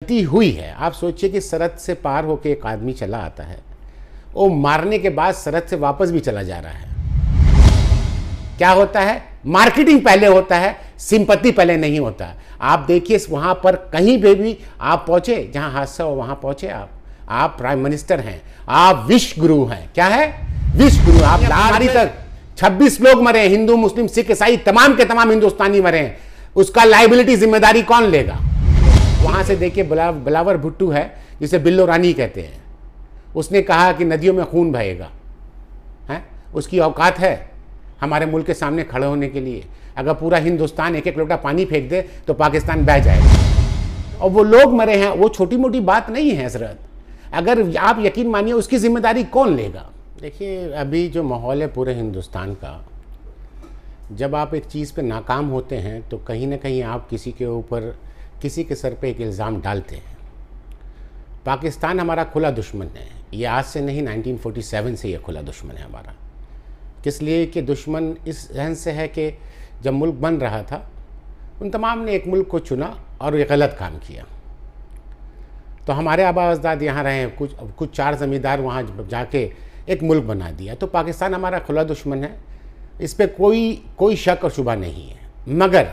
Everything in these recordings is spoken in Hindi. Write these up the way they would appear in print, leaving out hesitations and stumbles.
गलती हुई है। आप सोचिए कि सरहद से पार होके एक आदमी चला आता है, वो मारने के बाद सरहद से वापस भी चला जा रहा है। क्या होता है? मार्केटिंग पहले होता है, सिंपैथी पहले नहीं होता। आप देखिए वहां पर कहीं पे भी आप पहुंचे, जहां हादसा हो वहां पहुंचे आप प्राइम मिनिस्टर हैं, आप विश्व गुरु हैं। क्या है? विश्व गुरु। आप लारी तक 26 लोग मरे, हिंदू मुस्लिम सिख ईसाई तमाम के तमाम हिंदुस्तानी मरे हैं, उसका लाइबिलिटी जिम्मेदारी कौन लेगा? वहां से देखिए बिलावर भुट्टो है, जिसे बिल्लो रानी कहते हैं, उसने कहा कि नदियों में खून बहेगा। है उसकी औकात है हमारे मुल्क के सामने खड़े होने के लिए? अगर पूरा हिंदुस्तान एक एक लोटा पानी फेंक दे तो पाकिस्तान बह जाएगा। और वो लोग मरे हैं, वो छोटी मोटी बात नहीं है हजरत। अगर आप यकीन मानिए, उसकी जिम्मेदारी कौन लेगा? देखिए अभी जो माहौल है पूरे हिंदुस्तान का, जब आप एक चीज़ पे नाकाम होते हैं तो कहीं ना कहीं आप किसी के ऊपर, किसी के सर पे एक इल्ज़ाम डालते हैं। पाकिस्तान हमारा खुला दुश्मन है, ये आज से नहीं 1947 से ये खुला दुश्मन है हमारा। किस लिए कि दुश्मन इस जहन से है कि जब मुल्क बन रहा था उन तमाम ने एक मुल्क को चुना और ये गलत काम किया। तो हमारे आबा अजदाद यहाँ रहे, कुछ 4 ज़मींदार वहाँ जाके एक मुल्क बना दिया। तो पाकिस्तान हमारा खुला दुश्मन है, इस पर कोई शक और शुबा नहीं है। मगर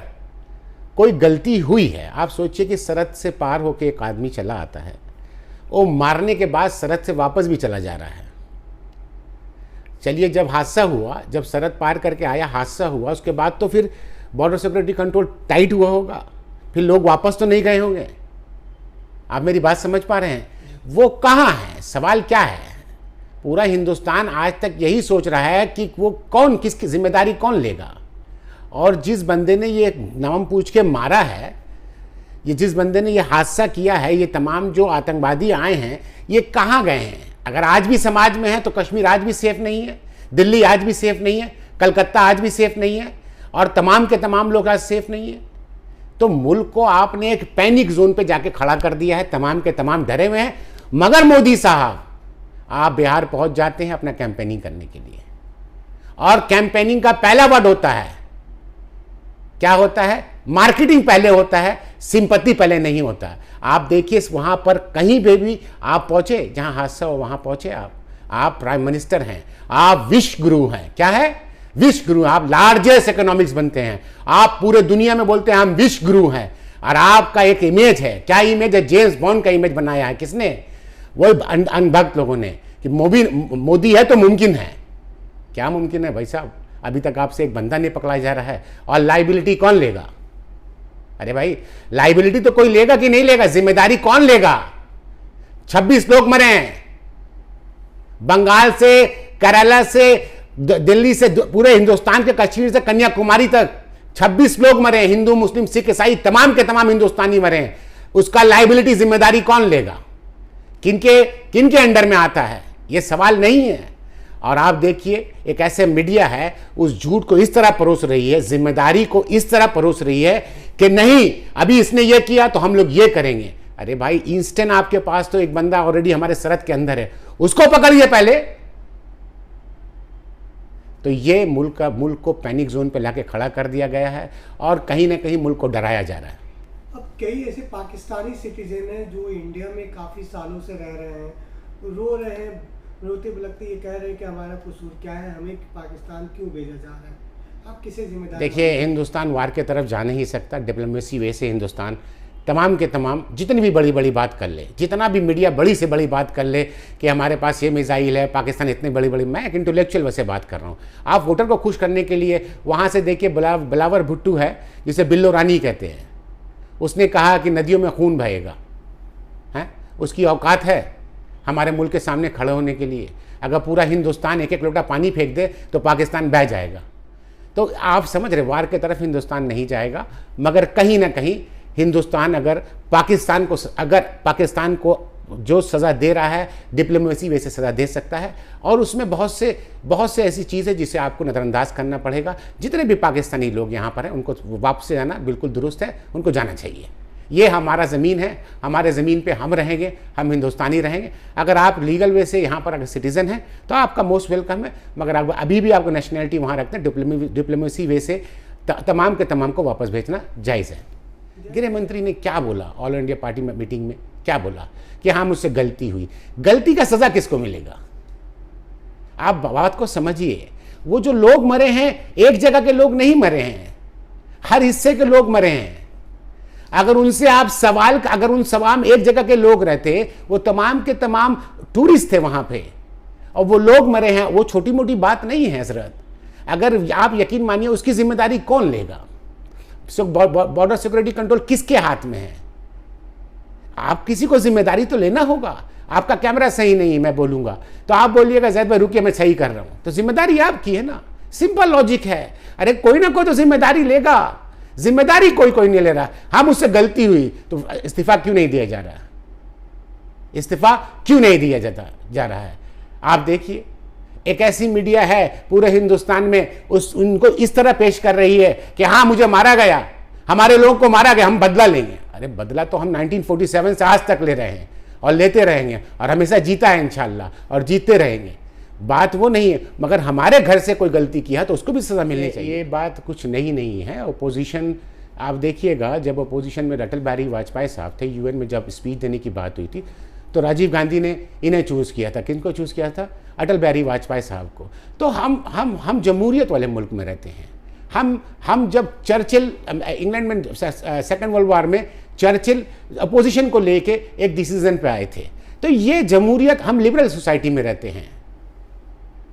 कोई गलती हुई है। आप सोचिए कि सरहद से पार होके एक आदमी चला आता है, वो मारने के बाद सरहद से वापस भी चला जा रहा है। चलिए जब हादसा हुआ, जब सरहद पार करके आया, हादसा हुआ, उसके बाद तो फिर बॉर्डर सिक्योरिटी कंट्रोल टाइट हुआ होगा, फिर लोग वापस तो नहीं गए होंगे। आप मेरी बात समझ पा रहे हैं? वो कहाँ है? सवाल क्या है? पूरा हिंदुस्तान आज तक यही सोच रहा है कि वो कौन, किसकी जिम्मेदारी कौन लेगा। और जिस बंदे ने ये नाम पूछ के मारा है, ये जिस बंदे ने ये हादसा किया है, ये तमाम जो आतंकवादी आए हैं, ये कहाँ गए हैं? अगर आज भी समाज में है तो कश्मीर आज भी सेफ नहीं है, दिल्ली आज भी सेफ नहीं है, कलकत्ता आज भी सेफ नहीं है, और तमाम के तमाम लोग आज सेफ नहीं है। तो मुल्क को आपने एक पैनिक जोन पे जाके खड़ा कर दिया है, तमाम के तमाम डरे हुए हैं। मगर मोदी साहब, आप बिहार पहुंच जाते हैं अपना कैंपेनिंग करने के लिए, और कैंपेनिंग का पहला वर्ड होता है, क्या होता है? मार्केटिंग पहले होता है, सिंपैथी पहले नहीं होता। आप देखिए वहां पर कहीं पे भी आप पहुंचे, जहां हादसा हो वहां पहुंचे आप प्राइम मिनिस्टर हैं, आप विश्व गुरु हैं। क्या है? विश्व गुरु। आप लार्जेस्ट इकोनॉमिक्स बनते हैं, आप पूरे दुनिया में बोलते हैं हम विश्व गुरु हैं, और आपका एक इमेज है। क्या इमेज है? जेम्स बॉन्ड का इमेज बनाया है। किसने? वो अनभक्त लोगों ने, कि मोदी है तो मुमकिन है। क्या मुमकिन है भाई साहब? अभी तक आपसे एक बंदा नहीं पकड़ा जा रहा है। और लाइबिलिटी कौन लेगा? अरे भाई, लाइबिलिटी तो कोई लेगा कि नहीं लेगा? जिम्मेदारी कौन लेगा? 26 लोग मरे हैं, बंगाल से, केरला से, दिल्ली से, पूरे हिंदुस्तान के कश्मीर से कन्याकुमारी तक 26 लोग मरे हैं, हिंदू मुस्लिम सिख ईसाई तमाम के तमाम हिंदुस्तानी मरे हैं। उसका लाइबिलिटी जिम्मेदारी कौन लेगा? किनके अंडर में आता है? यह सवाल नहीं है। और आप देखिए एक ऐसे मीडिया है, उस झूठ को इस तरह परोस रही है, जिम्मेदारी को इस तरह परोस रही है कि नहीं अभी इसने ये किया तो हम लोग ये करेंगे। अरे भाई, इंस्टेंट आपके पास तो एक बंदा ऑलरेडी हमारे सरहद के अंदर है, उसको पकड़िए पहले। तो ये मुल्क को पैनिक जोन पे लाके खड़ा कर दिया गया है, और कहीं ना कहीं मुल्क को डराया जा रहा है। अब कई ऐसे पाकिस्तानी सिटीजन हैं जो इंडिया में काफ़ी सालों से रह रहे हैं, रो रहे हैं, रोते बिलखते ये कह रहे हैं कि हमारा कसूर क्या है, हमें पाकिस्तान क्यों भेजा जा रहा है। आप किसे जिम्मेदार? देखिए, हिंदुस्तान वार के तरफ जा नहीं सकता। डिप्लोमेसी वे से हिंदुस्तान तमाम के तमाम जितनी भी बड़ी बात कर ले, जितना भी मीडिया बड़ी से बड़ी बात कर ले कि हमारे पास ये मिसाइल है, पाकिस्तान इतनी बड़ी, मैं एक इंटेलेक्चुअल वैसे बात कर रहा हूँ। आप वोटर को खुश करने के लिए वहाँ से देखिए बिलावर भुट्टो है, जिसे बिल्लो रानी कहते हैं, उसने कहा कि नदियों में खून बहेगा। है उसकी औकात है हमारे मुल्क के सामने खड़े होने के लिए? अगर पूरा हिंदुस्तान एक एक लोटा पानी फेंक दे तो पाकिस्तान बह जाएगा। तो आप समझ रहे, वार की तरफ हिंदुस्तान नहीं जाएगा। मगर कहीं ना कहीं हिंदुस्तान अगर पाकिस्तान को जो सज़ा दे रहा है, डिप्लोमेसी वैसे सज़ा दे सकता है। और उसमें बहुत से ऐसी चीज़ है जिसे आपको नज़रअंदाज करना पड़ेगा। जितने भी पाकिस्तानी लोग यहाँ पर हैं, उनको वापस जाना बिल्कुल दुरुस्त है, उनको जाना चाहिए। ये हमारा ज़मीन है, हमारे ज़मीन पे हम रहेंगे, हम हिंदुस्तानी रहेंगे। अगर आप लीगल वे से यहाँ पर अगर सिटीज़न हैं तो आपका मोस्ट वेलकम है। मगर अभी भी आपको नेशनैलिटी वहाँ रखते हैं, डिप्लोमेसी वे से तमाम के तमाम को वापस भेजना जायज़ है। गृह मंत्री ने क्या बोला ऑल इंडिया पार्टी मीटिंग में? क्या बोला कि हाँ मुझसे गलती हुई। गलती का सजा किसको मिलेगा? आप बात को समझिए। वो जो लोग मरे हैं, एक जगह के लोग नहीं मरे हैं, हर हिस्से के लोग मरे हैं। अगर उनसे आप सवाल, अगर उन तमाम एक जगह के लोग रहते, वो तमाम के तमाम टूरिस्ट थे वहां पे, और वो लोग मरे हैं, वो छोटी मोटी बात नहीं है हजरत। अगर आप यकीन मानिए, उसकी जिम्मेदारी कौन लेगा? बॉर्डर सिक्योरिटी कंट्रोल किसके हाथ में है? आप किसी को जिम्मेदारी तो लेना होगा। आपका कैमरा सही नहीं है, मैं बोलूंगा तो आप बोलिएगा जैद भाई रुकिए मैं सही कर रहा हूं, तो जिम्मेदारी आपकी है ना। सिंपल लॉजिक है। अरे कोई ना कोई तो जिम्मेदारी लेगा। जिम्मेदारी कोई नहीं ले रहा। हम उससे गलती हुई तो इस्तीफा क्यों नहीं दिया जा रहा? इस्तीफा क्यों नहीं दिया जा रहा है? आप देखिए, एक ऐसी मीडिया है पूरे हिंदुस्तान में, उनको इस तरह पेश कर रही है कि हाँ मुझे मारा गया, हमारे लोगों को मारा गया, हम बदला लेंगे। अरे बदला तो हम 1947 से आज तक ले रहे हैं और लेते रहेंगे, और हमेशा जीता है इंशाल्लाह, और जीतते रहेंगे। बात वो नहीं है, मगर हमारे घर से कोई गलती किया तो उसको भी सजा मिलनी चाहिए। ये बात कुछ नई नहीं है। ओपोजिशन, आप देखिएगा, जब ओपोजिशन में अटल बिहारी वाजपेयी साहब थे, यूएन में जब स्पीच देने की बात हुई थी, तो राजीव गांधी ने इन्हें चूज़ किया था। किनको चूज़ किया था? अटल बिहारी वाजपेयी साहब को। तो हम जमहूरियत वाले मुल्क में रहते हैं। हम जब चर्चिल, इंग्लैंड में सेकेंड वर्ल्ड वॉर में चर्चिल अपोजिशन को लेके एक डिसीजन पे आए थे। तो ये जमहूरियत, हम लिबरल सोसाइटी में रहते हैं,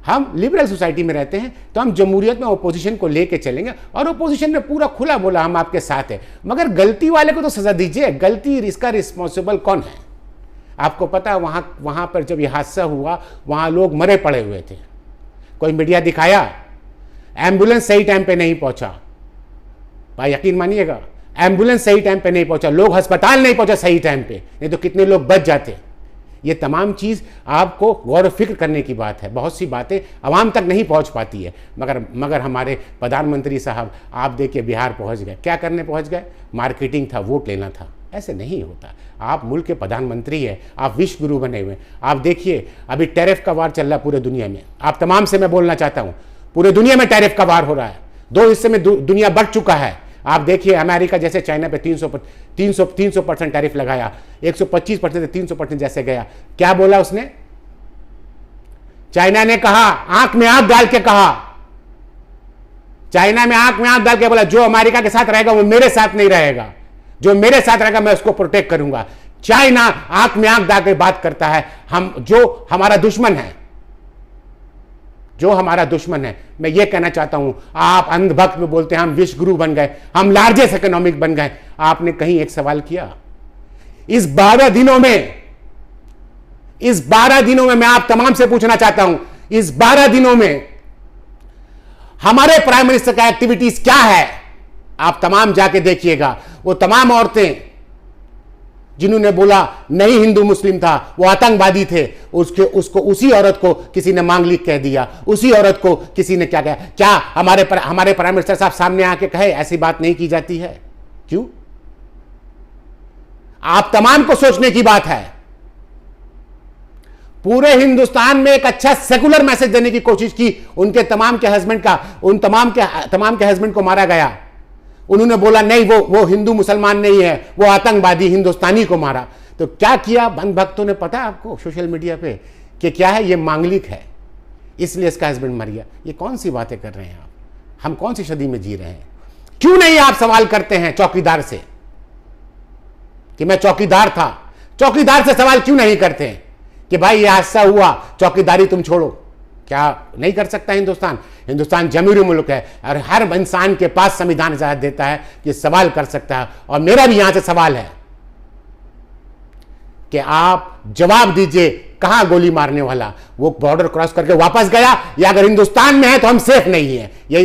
हम लिबरल सोसाइटी में रहते हैं, तो हम जमहूरियत में ओपोजिशन को लेके चलेंगे। और ओपोजिशन ने पूरा खुला बोला हम आपके साथ हैं, मगर गलती वाले को तो सजा दीजिए। गलती, इसका रिस्पॉन्सिबल कौन है? आपको पता है वहां पर जब यह हादसा हुआ, वहां लोग मरे पड़े हुए थे। कोई मीडिया दिखाया? एम्बुलेंस सही टाइम पे नहीं पहुंचा। भाई यकीन मानिएगा, एम्बुलेंस सही टाइम पे नहीं पहुंचा, लोग अस्पताल नहीं पहुंचा सही टाइम पे, नहीं तो कितने लोग बच जाते। ये तमाम चीज़ आपको गौर फिक्र करने की बात है। बहुत सी बातें आवाम तक नहीं पहुंच पाती है, मगर हमारे प्रधानमंत्री साहब, आप देखिए बिहार पहुंच गए। क्या करने पहुंच गए? मार्केटिंग था, वोट लेना था। ऐसे नहीं होता। आप मुल्क के प्रधानमंत्री हैं, आप विश्व गुरु बने हुए। आप देखिए, अभी टैरिफ का वार चल रहा है पूरे दुनिया में। आप तमाम से मैं बोलना चाहता हूँ, पूरे दुनिया में टैरिफ का वार हो रहा है। दो हिस्से में दुनिया बढ़ चुका है। आप देखिए, अमेरिका जैसे चाइना पे 300% टैरिफ लगाया, 125% से 300% जैसे गया। क्या बोला उसने? चाइना ने कहा, आंख में आंख डाल के कहा, चाइना में आंख में आंख डाल के बोला, जो अमेरिका के साथ रहेगा वो मेरे साथ नहीं रहेगा, जो मेरे साथ रहेगा मैं उसको प्रोटेक्ट करूंगा। चाइना आंख में आंख डाल के बात करता है। हम, जो हमारा दुश्मन है, जो हमारा दुश्मन है, मैं ये कहना चाहता हूं, आप अंधभक्त में बोलते हैं हम विश्व गुरु बन गए, हम लार्जेस्ट इकोनॉमिक बन गए। आपने कहीं एक सवाल किया? इस 12 दिनों में मैं आप तमाम से पूछना चाहता हूं, इस 12 दिनों में हमारे प्राइम मिनिस्टर का एक्टिविटीज क्या है? आप तमाम जाके देखिएगा। वो तमाम औरतें जिन्होंने बोला नहीं हिंदू मुस्लिम था, वो आतंकवादी थे, उसी औरत को किसी ने मांगलिक कह दिया, उसी औरत को किसी ने क्या कहा? क्या हमारे प्राइम मिनिस्टर साहब सामने आके कहे ऐसी बात नहीं की जाती है? क्यों? आप तमाम को सोचने की बात है। पूरे हिंदुस्तान में एक अच्छा सेकुलर मैसेज देने की कोशिश की। उनके तमाम के हस्बैंड को मारा गया। उन्होंने बोला नहीं, वो हिंदू मुसलमान नहीं है, वो आतंकवादी हिंदुस्तानी को मारा। तो क्या किया बंद भक्तों ने? पता है आपको सोशल मीडिया पे कि क्या है? ये मांगलिक है, इसलिए इसका हस्बैंड मर गया। ये कौन सी बातें कर रहे हैं आप? हम कौन सी सदी में जी रहे हैं? क्यों नहीं आप सवाल करते हैं चौकीदार से कि मैं चौकीदार था? चौकीदार से सवाल क्यों नहीं करते हैं कि भाई ये हादसा हुआ, चौकीदारी तुम छोड़ो? क्या नहीं कर सकता हिंदुस्तान जमहूरी मुल्क है, और हर इंसान के पास संविधान इजाजत देता है कि सवाल कर सकता है। और मेरा भी यहां से सवाल है कि आप जवाब दीजिए, कहां गोली मारने वाला वो बॉर्डर क्रॉस करके वापस गया, या अगर हिंदुस्तान में है तो हम सेफ नहीं है? ये